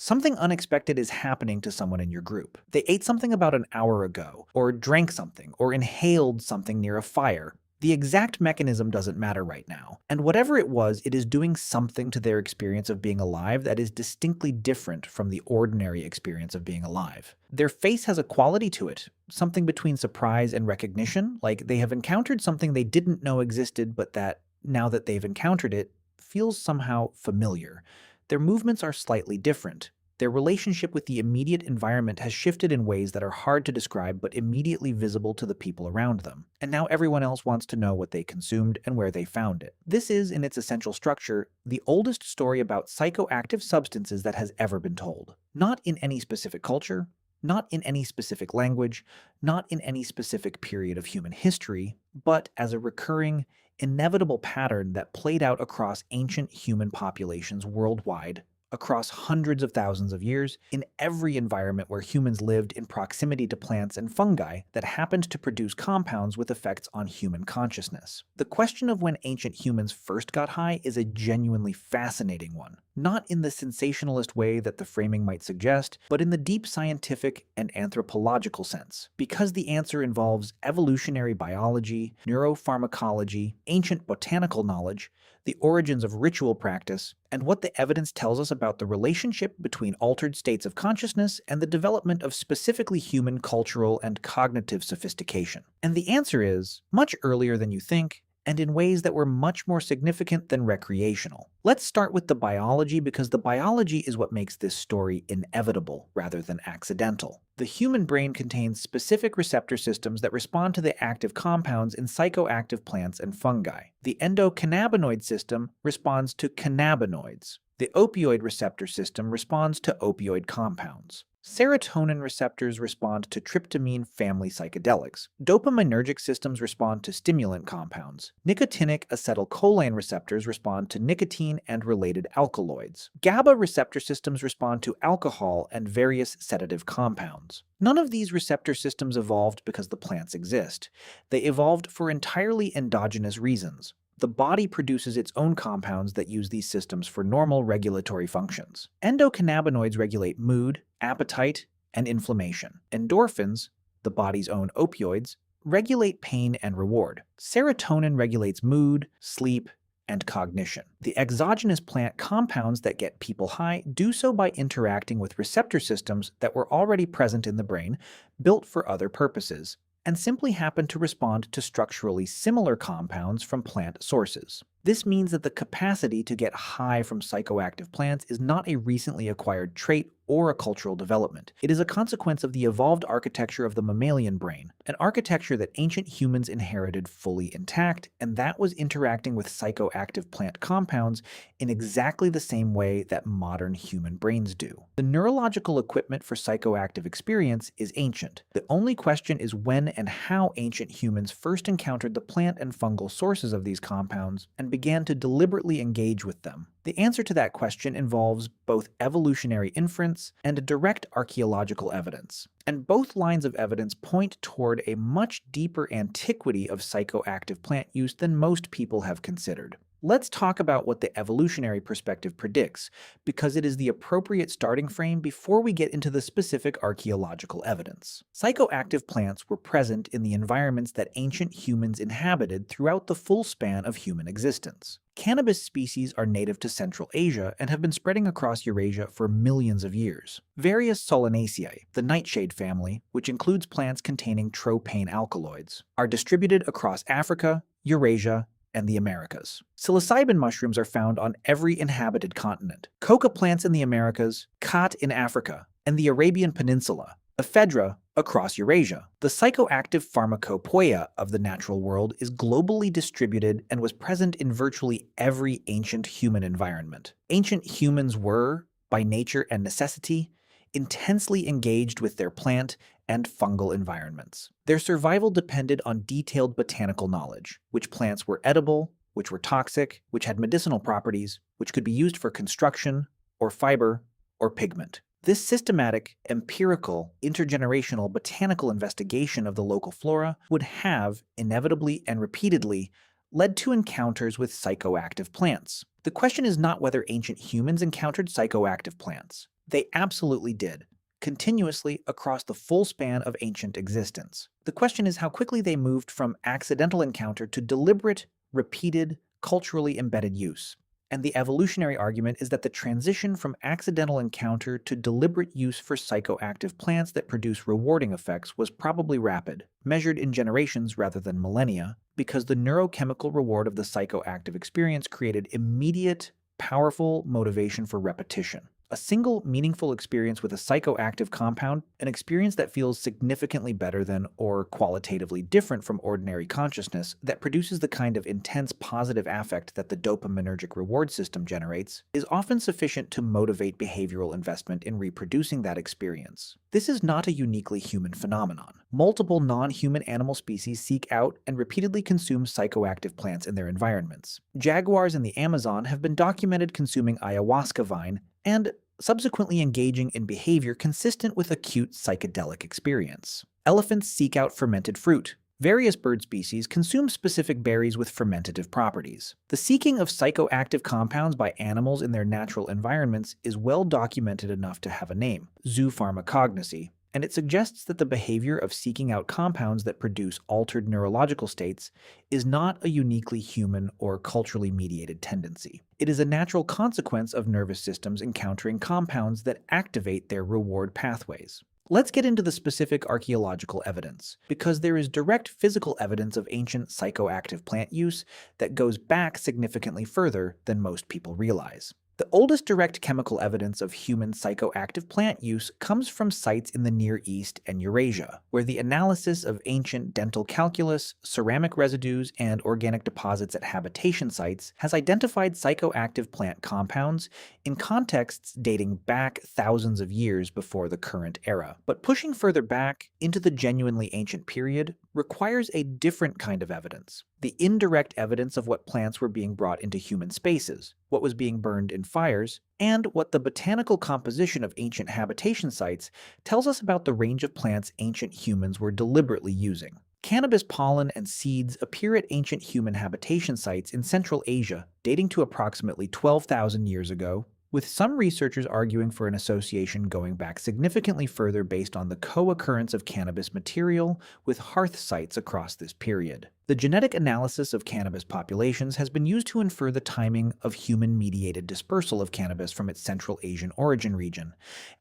Something unexpected is happening to someone in your group. They ate something about an hour ago, or drank something, or inhaled something near a fire. The exact mechanism doesn't matter right now, and whatever it was, it is doing something to their experience of being alive that is distinctly different from the ordinary experience of being alive. Their face has a quality to it, something between surprise and recognition, like they have encountered something they didn't know existed, but that, now that they've encountered it, feels somehow familiar. Their movements are slightly different. Their relationship with the immediate environment has shifted in ways that are hard to describe but immediately visible to the people around them. And now everyone else wants to know what they consumed and where they found it. This is, in its essential structure, the oldest story about psychoactive substances that has ever been told. Not in any specific culture, not in any specific language, not in any specific period of human history, but as a recurring, inevitable pattern that played out across ancient human populations worldwide, across hundreds of thousands of years, in every environment where humans lived in proximity to plants and fungi that happened to produce compounds with effects on human consciousness. The question of when ancient humans first got high is a genuinely fascinating one, not in the sensationalist way that the framing might suggest, but in the deep scientific and anthropological sense, because the answer involves evolutionary biology, neuropharmacology, ancient botanical knowledge, the origins of ritual practice, and what the evidence tells us about the relationship between altered states of consciousness and the development of specifically human cultural and cognitive sophistication. And the answer is much earlier than you think, and in ways that were much more significant than recreational. Let's start with the biology because the biology is what makes this story inevitable rather than accidental. The human brain contains specific receptor systems that respond to the active compounds in psychoactive plants and fungi. The endocannabinoid system responds to cannabinoids. The opioid receptor system responds to opioid compounds. Serotonin receptors respond to tryptamine family psychedelics. Dopaminergic systems respond to stimulant compounds. Nicotinic acetylcholine receptors respond to nicotine and related alkaloids. GABA receptor systems respond to alcohol and various sedative compounds. None of these receptor systems evolved because the plants exist. They evolved for entirely endogenous reasons. The body produces its own compounds that use these systems for normal regulatory functions. Endocannabinoids regulate mood, appetite, and inflammation. Endorphins, the body's own opioids, regulate pain and reward. Serotonin regulates mood, sleep, and cognition. The exogenous plant compounds that get people high do so by interacting with receptor systems that were already present in the brain, built for other purposes, and simply happen to respond to structurally similar compounds from plant sources. This means that the capacity to get high from psychoactive plants is not a recently acquired trait or a cultural development. It is a consequence of the evolved architecture of the mammalian brain, an architecture that ancient humans inherited fully intact, and that was interacting with psychoactive plant compounds in exactly the same way that modern human brains do. The neurological equipment for psychoactive experience is ancient. The only question is when and how ancient humans first encountered the plant and fungal sources of these compounds and began to deliberately engage with them. The answer to that question involves both evolutionary inference and direct archaeological evidence. And both lines of evidence point toward a much deeper antiquity of psychoactive plant use than most people have considered. Let's talk about what the evolutionary perspective predicts, because it is the appropriate starting frame before we get into the specific archaeological evidence. Psychoactive plants were present in the environments that ancient humans inhabited throughout the full span of human existence. Cannabis species are native to Central Asia and have been spreading across Eurasia for millions of years. Various Solanaceae, the nightshade family, which includes plants containing tropane alkaloids, are distributed across Africa, Eurasia, and the Americas. Psilocybin mushrooms are found on every inhabited continent. Coca plants in the Americas, khat in Africa, and the Arabian Peninsula, ephedra across Eurasia. The psychoactive pharmacopoeia of the natural world is globally distributed and was present in virtually every ancient human environment. Ancient humans were, by nature and necessity, intensely engaged with their plant and fungal environments. Their survival depended on detailed botanical knowledge, which plants were edible, which were toxic, which had medicinal properties, which could be used for construction, or fiber, or pigment. This systematic, empirical, intergenerational botanical investigation of the local flora would have, inevitably and repeatedly, led to encounters with psychoactive plants. The question is not whether ancient humans encountered psychoactive plants. They absolutely did, continuously across the full span of ancient existence. The question is how quickly they moved from accidental encounter to deliberate, repeated, culturally embedded use. And the evolutionary argument is that the transition from accidental encounter to deliberate use for psychoactive plants that produce rewarding effects was probably rapid, measured in generations rather than millennia, because the neurochemical reward of the psychoactive experience created immediate, powerful motivation for repetition. A single meaningful experience with a psychoactive compound, an experience that feels significantly better than or qualitatively different from ordinary consciousness, that produces the kind of intense positive affect that the dopaminergic reward system generates, is often sufficient to motivate behavioral investment in reproducing that experience. This is not a uniquely human phenomenon. Multiple non-human animal species seek out and repeatedly consume psychoactive plants in their environments. Jaguars in the Amazon have been documented consuming ayahuasca vine and subsequently engaging in behavior consistent with acute psychedelic experience. Elephants seek out fermented fruit. Various bird species consume specific berries with fermentative properties. The seeking of psychoactive compounds by animals in their natural environments is well documented enough to have a name, zoopharmacognosy, and it suggests that the behavior of seeking out compounds that produce altered neurological states is not a uniquely human or culturally mediated tendency. It is a natural consequence of nervous systems encountering compounds that activate their reward pathways. Let's get into the specific archaeological evidence, because there is direct physical evidence of ancient psychoactive plant use that goes back significantly further than most people realize. The oldest direct chemical evidence of human psychoactive plant use comes from sites in the Near East and Eurasia, where the analysis of ancient dental calculus, ceramic residues, and organic deposits at habitation sites has identified psychoactive plant compounds in contexts dating back thousands of years before the current era. But pushing further back into the genuinely ancient period requires a different kind of evidence. The indirect evidence of what plants were being brought into human spaces, what was being burned in fires, and what the botanical composition of ancient habitation sites tells us about the range of plants ancient humans were deliberately using. Cannabis pollen and seeds appear at ancient human habitation sites in Central Asia, dating to approximately 12,000 years ago, with some researchers arguing for an association going back significantly further based on the co-occurrence of cannabis material with hearth sites across this period. The genetic analysis of cannabis populations has been used to infer the timing of human-mediated dispersal of cannabis from its Central Asian origin region,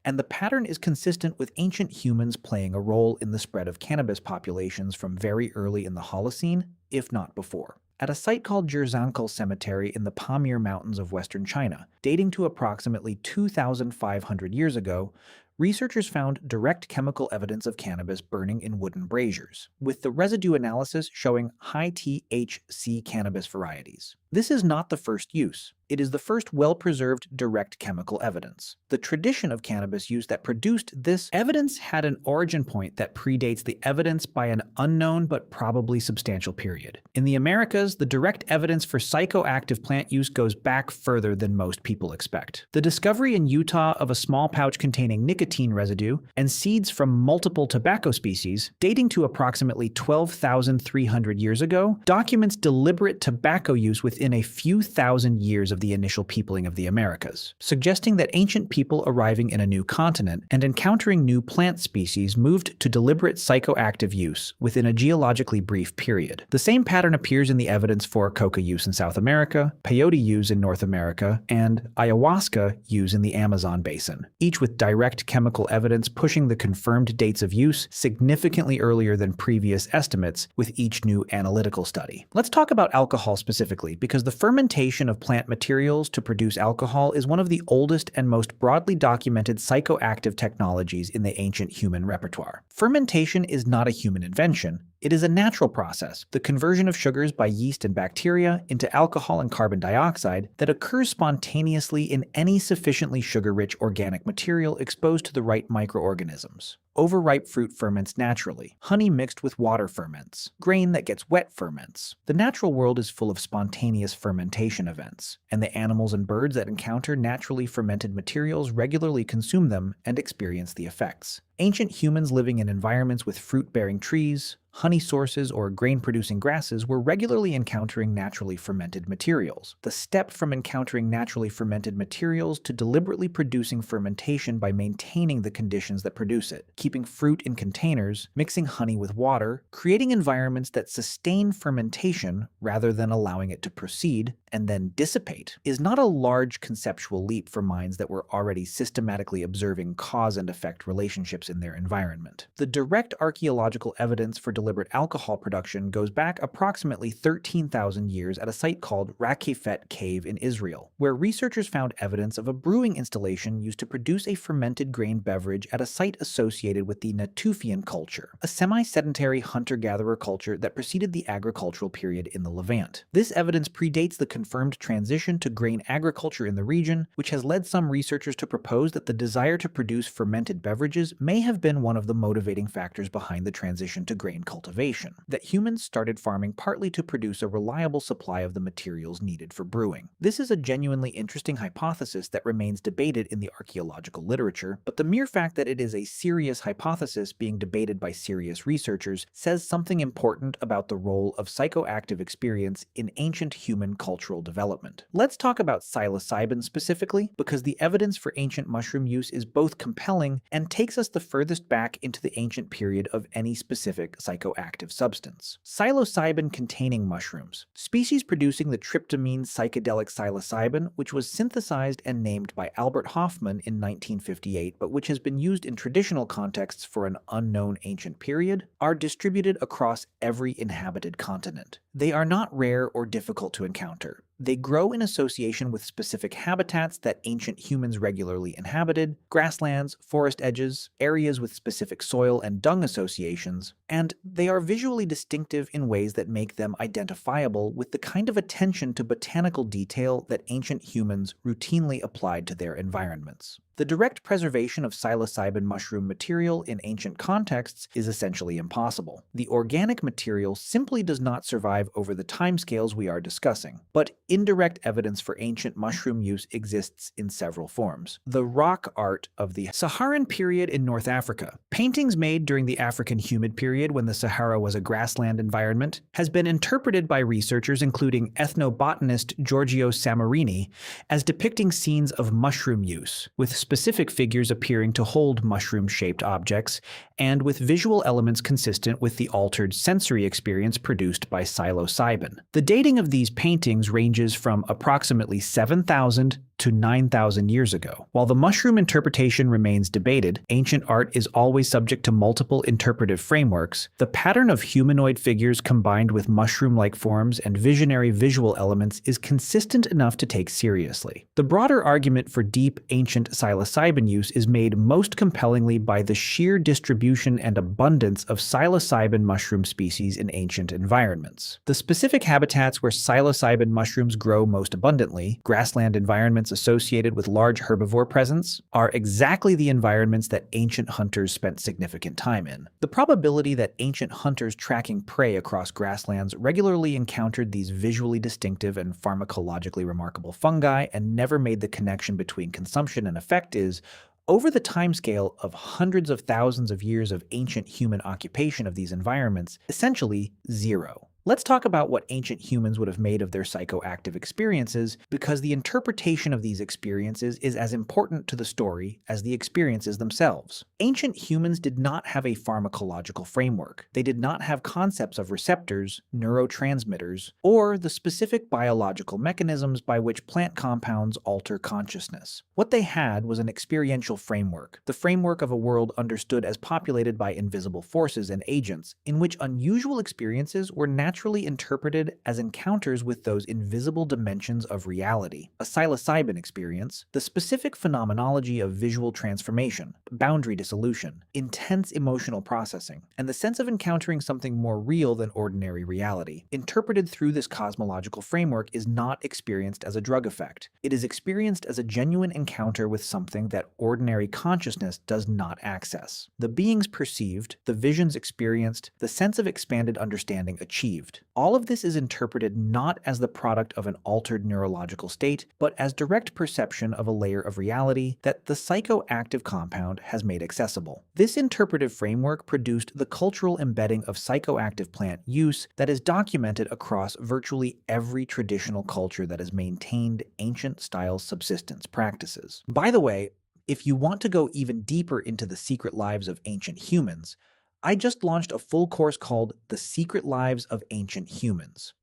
and the pattern is consistent with ancient humans playing a role in the spread of cannabis populations from very early in the Holocene, if not before. At a site called Zherzankel Cemetery in the Pamir Mountains of western China, dating to approximately 2,500 years ago, researchers found direct chemical evidence of cannabis burning in wooden braziers, with the residue analysis showing high THC cannabis varieties. This is not the first use. It is the first well-preserved direct chemical evidence. The tradition of cannabis use that produced this evidence had an origin point that predates the evidence by an unknown but probably substantial period. In the Americas, the direct evidence for psychoactive plant use goes back further than most people expect. The discovery in Utah of a small pouch containing nicotine residue and seeds from multiple tobacco species, dating to approximately 12,300 years ago, documents deliberate tobacco use within a few thousand years of the initial peopling of the Americas, suggesting that ancient people arriving in a new continent and encountering new plant species moved to deliberate psychoactive use within a geologically brief period. The same pattern appears in the evidence for coca use in South America, peyote use in North America, and ayahuasca use in the Amazon basin, each with direct chemical evidence pushing the confirmed dates of use significantly earlier than previous estimates with each new analytical study. Let's talk about alcohol specifically, because the fermentation of plant materials to produce alcohol is one of the oldest and most broadly documented psychoactive technologies in the ancient human repertoire. Fermentation is not a human invention. It is a natural process, the conversion of sugars by yeast and bacteria into alcohol and carbon dioxide that occurs spontaneously in any sufficiently sugar-rich organic material exposed to the right microorganisms. Overripe fruit ferments naturally. Honey mixed with water ferments. Grain that gets wet ferments. The natural world is full of spontaneous fermentation events, and the animals and birds that encounter naturally fermented materials regularly consume them and experience the effects. Ancient humans living in environments with fruit-bearing trees, honey sources, or grain-producing grasses were regularly encountering naturally fermented materials. The step from encountering naturally fermented materials to deliberately producing fermentation by maintaining the conditions that produce it, keeping fruit in containers, mixing honey with water, creating environments that sustain fermentation rather than allowing it to proceed and then dissipate, is not a large conceptual leap for minds that were already systematically observing cause and effect relationships in their environment. The direct archaeological evidence for deliberate alcohol production goes back approximately 13,000 years at a site called Rakefet Cave in Israel, where researchers found evidence of a brewing installation used to produce a fermented grain beverage at a site associated with the Natufian culture, a semi-sedentary hunter-gatherer culture that preceded the agricultural period in the Levant. This evidence predates the confirmed transition to grain agriculture in the region, which has led some researchers to propose that the desire to produce fermented beverages may have been one of the motivating factors behind the transition to grain cultivation, that humans started farming partly to produce a reliable supply of the materials needed for brewing. This is a genuinely interesting hypothesis that remains debated in the archaeological literature, but the mere fact that it is a serious hypothesis being debated by serious researchers says something important about the role of psychoactive experience in ancient human cultural development. Let's talk about psilocybin specifically, because the evidence for ancient mushroom use is both compelling and takes us the furthest back into the ancient period of any specific psychoactive substance. Psilocybin-containing mushrooms, species producing the tryptamine psychedelic psilocybin, which was synthesized and named by Albert Hofmann in 1958, but which has been used in traditional contexts for an unknown ancient period, are distributed across every inhabited continent. They are not rare or difficult to encounter. They grow in association with specific habitats that ancient humans regularly inhabited, grasslands, forest edges, areas with specific soil and dung associations, and they are visually distinctive in ways that make them identifiable with the kind of attention to botanical detail that ancient humans routinely applied to their environments. The direct preservation of psilocybin mushroom material in ancient contexts is essentially impossible. The organic material simply does not survive over the timescales we are discussing, but indirect evidence for ancient mushroom use exists in several forms. The rock art of the Saharan period in North Africa, paintings made during the African humid period when the Sahara was a grassland environment, has been interpreted by researchers including ethnobotanist Giorgio Samarini as depicting scenes of mushroom use, with specific figures appearing to hold mushroom-shaped objects, and with visual elements consistent with the altered sensory experience produced by psilocybin. The dating of these paintings ranges from approximately 7,000 to 9,000 years ago. While the mushroom interpretation remains debated, ancient art is always subject to multiple interpretive frameworks. The pattern of humanoid figures combined with mushroom-like forms and visionary visual elements is consistent enough to take seriously. The broader argument for deep, ancient psilocybin use is made most compellingly by the sheer distribution and abundance of psilocybin mushroom species in ancient environments. The specific habitats where psilocybin mushrooms grow most abundantly, grassland environments associated with large herbivore presence, are exactly the environments that ancient hunters spent significant time in. The probability that ancient hunters tracking prey across grasslands regularly encountered these visually distinctive and pharmacologically remarkable fungi and never made the connection between consumption and effect is, over the timescale of hundreds of thousands of years of ancient human occupation of these environments, essentially zero. Let's talk about what ancient humans would have made of their psychoactive experiences, because the interpretation of these experiences is as important to the story as the experiences themselves. Ancient humans did not have a pharmacological framework. They did not have concepts of receptors, neurotransmitters, or the specific biological mechanisms by which plant compounds alter consciousness. What they had was an experiential framework, the framework of a world understood as populated by invisible forces and agents, in which unusual experiences were naturally naturally interpreted as encounters with those invisible dimensions of reality. A psilocybin experience, the specific phenomenology of visual transformation, boundary dissolution, intense emotional processing, and the sense of encountering something more real than ordinary reality, interpreted through this cosmological framework, is not experienced as a drug effect. It is experienced as a genuine encounter with something that ordinary consciousness does not access. The beings perceived, the visions experienced, the sense of expanded understanding achieved. All of this is interpreted not as the product of an altered neurological state, but as direct perception of a layer of reality that the psychoactive compound has made accessible. This interpretive framework produced the cultural embedding of psychoactive plant use that is documented across virtually every traditional culture that has maintained ancient-style subsistence practices. By the way, if you want to go even deeper into the secret lives of ancient humans, I just launched a full course called The Secret Lives of Ancient Humans.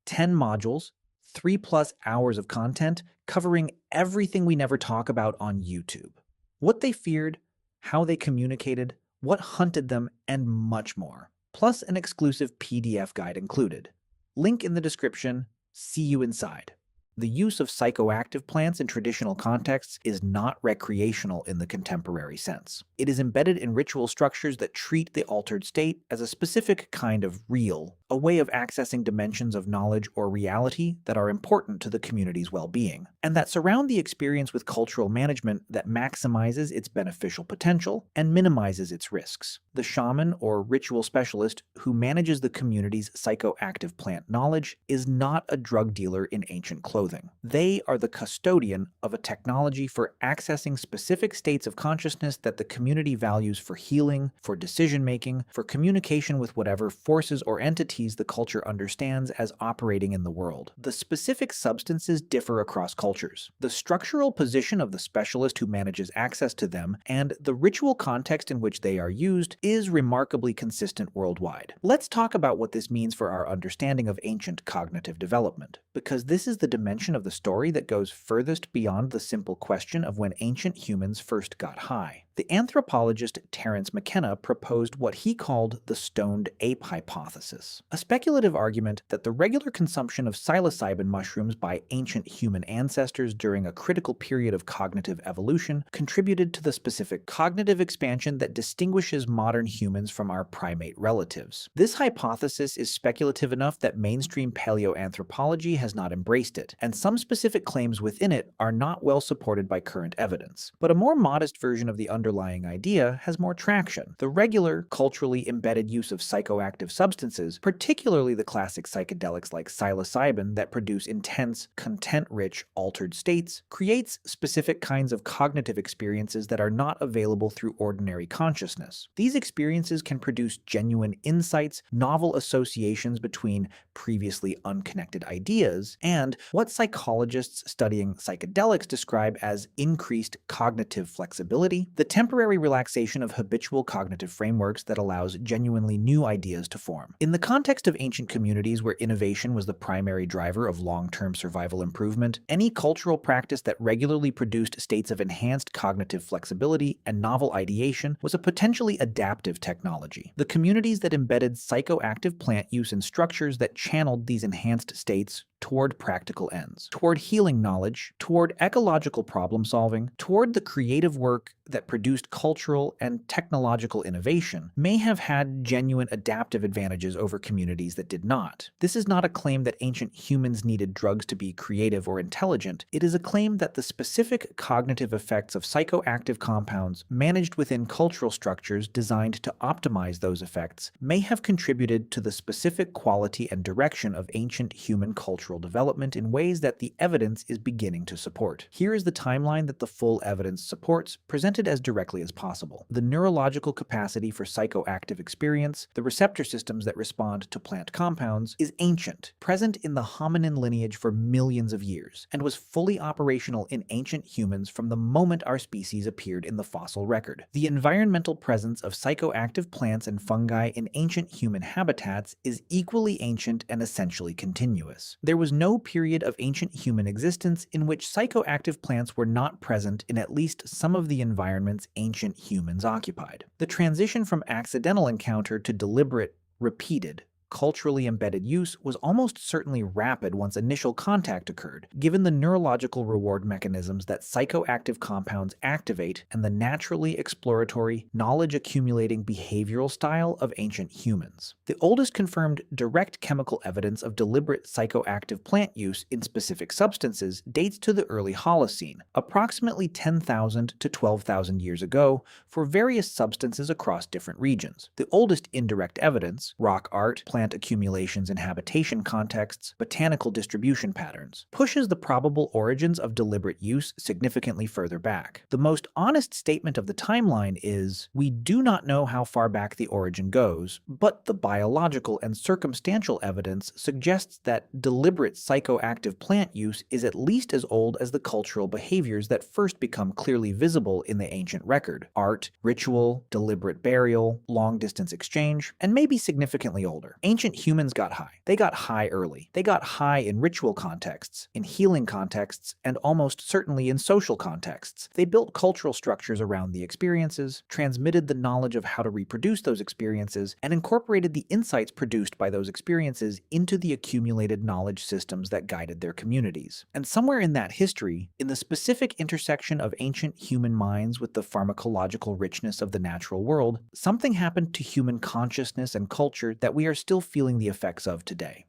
10 modules, 3+ hours of content covering everything we never talk about on YouTube. What they feared, how they communicated, what hunted them, and much more. Plus an exclusive PDF guide included. Link in the description. See you inside. The use of psychoactive plants in traditional contexts is not recreational in the contemporary sense. It is embedded in ritual structures that treat the altered state as a specific kind of real, a way of accessing dimensions of knowledge or reality that are important to the community's well-being, and that surround the experience with cultural management that maximizes its beneficial potential and minimizes its risks. The shaman or ritual specialist who manages the community's psychoactive plant knowledge is not a drug dealer in ancient clothing. They are the custodian of a technology for accessing specific states of consciousness that the community values for healing, for decision-making, for communication with whatever forces or entities the culture understands as operating in the world. The specific substances differ across cultures. The structural position of the specialist who manages access to them and the ritual context in which they are used is remarkably consistent worldwide. Let's talk about what this means for our understanding of ancient cognitive development, because this is the dimension of the story that goes furthest beyond the simple question of when ancient humans first got high. The anthropologist Terence McKenna proposed what he called the stoned ape hypothesis, a speculative argument that the regular consumption of psilocybin mushrooms by ancient human ancestors during a critical period of cognitive evolution contributed to the specific cognitive expansion that distinguishes modern humans from our primate relatives. This hypothesis is speculative enough that mainstream paleoanthropology has not embraced it, and some specific claims within it are not well supported by current evidence. But a more modest version of the underlying idea has more traction. The regular, culturally embedded use of psychoactive substances, particularly the classic psychedelics like psilocybin that produce intense, content-rich, altered states, creates specific kinds of cognitive experiences that are not available through ordinary consciousness. These experiences can produce genuine insights, novel associations between previously unconnected ideas, and what psychologists studying psychedelics describe as increased cognitive flexibility, the temporary relaxation of habitual cognitive frameworks that allows genuinely new ideas to form. In the context of ancient communities where innovation was the primary driver of long-term survival improvement, any cultural practice that regularly produced states of enhanced cognitive flexibility and novel ideation was a potentially adaptive technology. The communities that embedded psychoactive plant use in structures that channeled these enhanced states toward practical ends, toward healing knowledge, toward ecological problem solving, toward the creative work that produced cultural and technological innovation, may have had genuine adaptive advantages over communities that did not. This is not a claim that ancient humans needed drugs to be creative or intelligent. It is a claim that the specific cognitive effects of psychoactive compounds managed within cultural structures designed to optimize those effects may have contributed to the specific quality and direction of ancient human cultural development in ways that the evidence is beginning to support. Here is the timeline that the full evidence supports, presented as directly as possible. The neurological capacity for psychoactive experience, the receptor systems that respond to plant compounds, is ancient, present in the hominin lineage for millions of years, and was fully operational in ancient humans from the moment our species appeared in the fossil record. The environmental presence of psychoactive plants and fungi in ancient human habitats is equally ancient and essentially continuous. There was no period of ancient human existence in which psychoactive plants were not present in at least some of the environments ancient humans occupied. The transition from accidental encounter to deliberate, repeated, culturally embedded use was almost certainly rapid once initial contact occurred, given the neurological reward mechanisms that psychoactive compounds activate and the naturally exploratory, knowledge-accumulating behavioral style of ancient humans. The oldest confirmed direct chemical evidence of deliberate psychoactive plant use in specific substances dates to the early Holocene, approximately 10,000 to 12,000 years ago, for various substances across different regions. The oldest indirect evidence, rock art, plant accumulations in habitation contexts, botanical distribution patterns, pushes the probable origins of deliberate use significantly further back. The most honest statement of the timeline is, we do not know how far back the origin goes, but the biological and circumstantial evidence suggests that deliberate psychoactive plant use is at least as old as the cultural behaviors that first become clearly visible in the ancient record: art, ritual, deliberate burial, long-distance exchange, and maybe significantly older. Ancient humans got high. They got high early. They got high in ritual contexts, in healing contexts, and almost certainly in social contexts. They built cultural structures around the experiences, transmitted the knowledge of how to reproduce those experiences, and incorporated the insights produced by those experiences into the accumulated knowledge systems that guided their communities. And somewhere in that history, in the specific intersection of ancient human minds with the pharmacological richness of the natural world, something happened to human consciousness and culture that we are still feeling the effects of today.